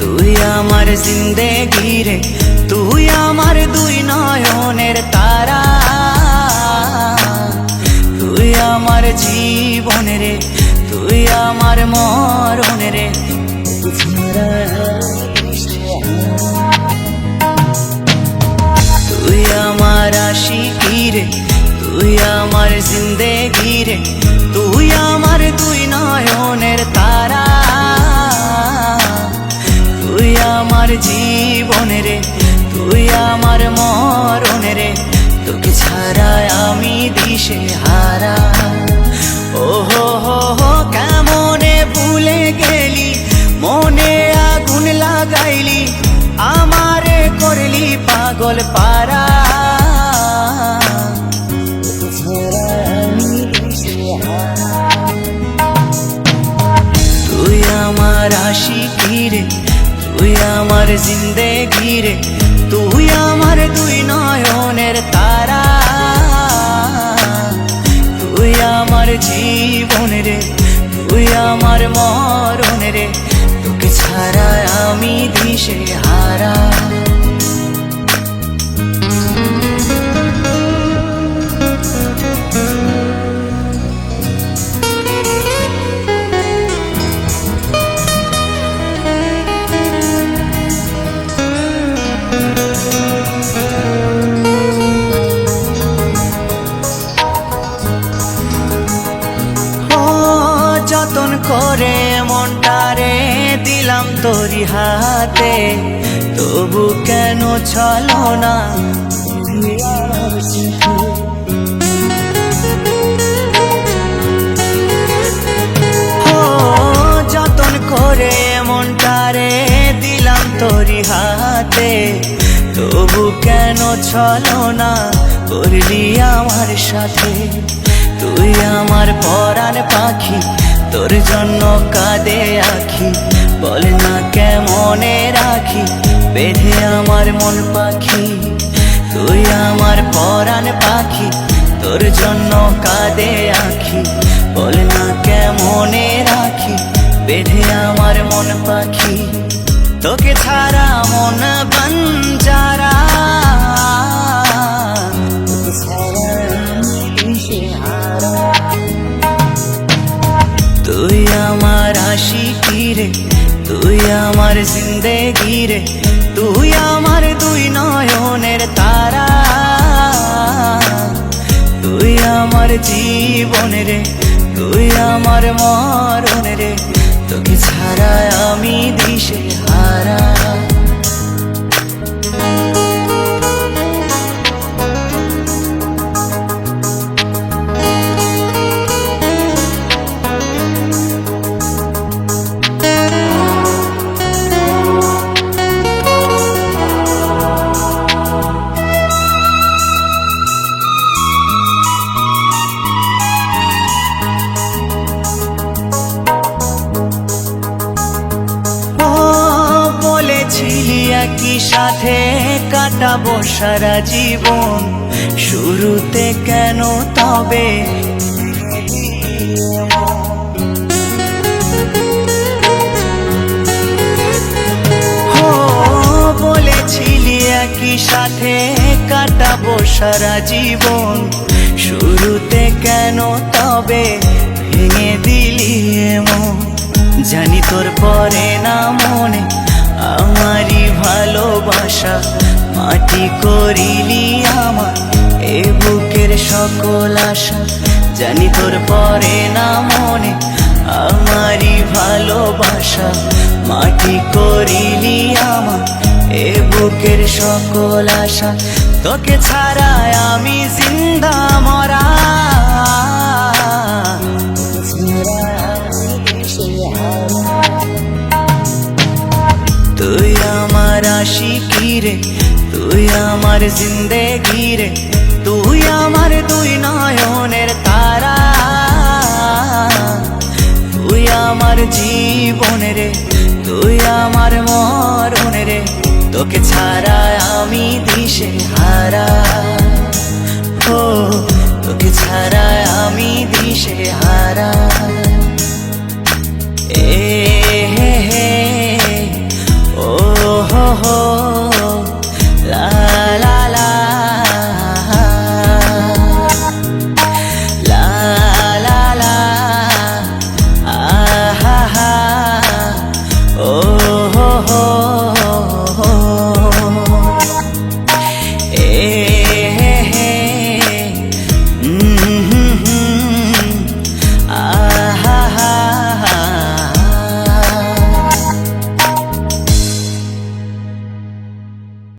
তুই আমার জিন্দেগি রে, তুই আমার দুই নয়নের তারা, তুই আমার জীবন রে, তুই আমার মরণ রে। তুই আমার আশিকি রে, তুই আমার জিন্দেগি রে, তুই আমার দুই নয়নের তারা, তুই আমার জীবন রে, তুই আমার মরণ রে। তোকে ছাড়া আমি দিশে হারা। ও হো হো হো কেমনে ভুলে গেলি, মনে আগুন লাগাইলি, আমারে করলি পাগল পারা। তুই আমার আশিকি রে, তুই আমার জিন্দেগি রে, তুই আমার দুই নয়নের তারা, তুই আমার জীবন রে, তুই আমার মরণ রে। তোকে ছাড়া আমি দিশে হারা। যতন করে মনটারে দিলাম তোরি হাতে, তবু কেন চলো না যতন করে মনটারে দিলাম তোরি হাতে, তবু কেন চলো না করলি আমার সাথে। তুই আমার পরাণ পাখি, তোর জন্য কাঁদে আখি, বল না কেমনে রাখি বেঁধে আমার মন পাখি। তুই আমার পরাণ পাখি, তোর জন্য কাঁদে আখি, বল না কেমনে রাখি বেঁধে আমার মন পাখি। তোকে ছাড়া মন বঞ্জারা, তুই আমার আশিকি রে, তুই আমার জিন্দেগি রে, তুই আমার দুই নয়নের তারা, তুই আমার জীবন রে, তুই আমার মরণ রে। তোকে ছাড়া আমি দিশে হারা। একই সাথে কাটাবো সারা জীবন, শুরুতে কেন তবে বলেছিলি একই সাথে কাটাবো সারা জীবন, শুরুতে কেন তবে ভেঙে দিলি এমন। জানি তোর পরে না মনে আমারই ভালোবাসা, মাটি করিলি আমার এ বুকের সকল আশা। জানি তোর পরে না মনে আমারই ভালোবাসা, মাটি করিলি আমার এ বুকের সকল আশা। তোকে ছাড়া আমি জিন্দা মরা, তুই আমার আশিকি রে, তুই আমার জিন্দেগি রে, তুই আমার দুই নয়নের তারা, তুই আমার জীবন রে, তুই আমার মরণ রে। তোকে ছাড়া আমি দিশে হারা।